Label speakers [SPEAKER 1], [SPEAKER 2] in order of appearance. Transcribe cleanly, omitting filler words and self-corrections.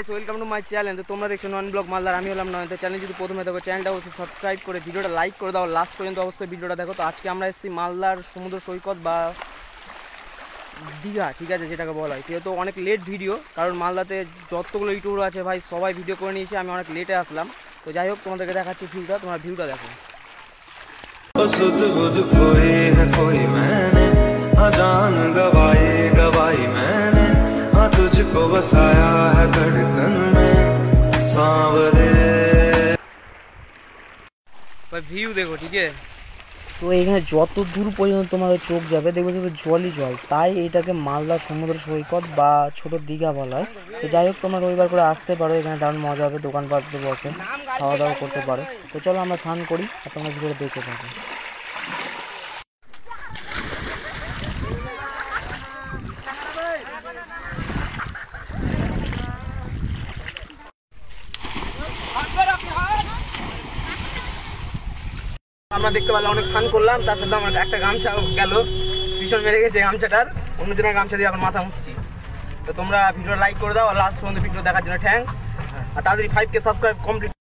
[SPEAKER 1] Guys welcome to my channel. তো তোমরা দেখছো নন ব্লগ মালদার, আমি হলাম নয়ন। তো চ্যানেল যদি প্রথমে দেখো চ্যানেলটা অবশ্যই সাবস্ক্রাইব করে ভিডিওটা লাইক করে দাও, লাস্ট পর্যন্ত অবশ্যই ভিডিওটা দেখো। তো আজকে আমরা এসেছি মালদার সমুদ্র সৈকত বা দীঘা, ঠিক আছে, যেটাকে বলা হয়। তো অনেক লেট ভিডিও, কারণ মালদাতে যতগুলো ইউটিউবার আছে ভাই সবাই ভিডিও করে নিয়েছে, আমি অনেক লেটে আসলাম। তো যাই হোক তোমাদেরকে দেখাচ্ছি ভিউটা, তোমরা ভিউটা দেখো।
[SPEAKER 2] तुझको बसाया है धड़कन में सांवरे।
[SPEAKER 1] ভিউ দেখো, ঠিক আছে। তো এখানে যত দূর পর্যন্ত তোমাদের চোখ যাবে দেখবে শুধু জলই জল, তাই এইটাকে মালদা সমুদ্র সৈকত বা ছোট দীঘা বলা হয়। তো যাই হোক তোমরা রবিবার করে আসতে পারো, এখানে দারুণ মজা হবে, দোকানপাট বসে, খাওয়া দাওয়া করতে পারো। তো চলো আমরা স্নান করি আর তোমরা ভিডিওটা দেখতে থাকো। আমরা দেখতে পেলাম অনেক স্নান করলাম, তার সাথে আমার একটা গামছা গেল, ভীষণ মেরে গেছে গামছাটার, অন্যজনের গামছা দিয়ে আবার মাথা মুছছি। তো তোমরা ভিডিও লাইক করে দাও আর লাস্ট পর্যন্ত ভিডিও দেখার জন্য থ্যাঙ্কস। আর তাড়াতাড়ি 5K সাবস্ক্রাইব কমপ্লিট।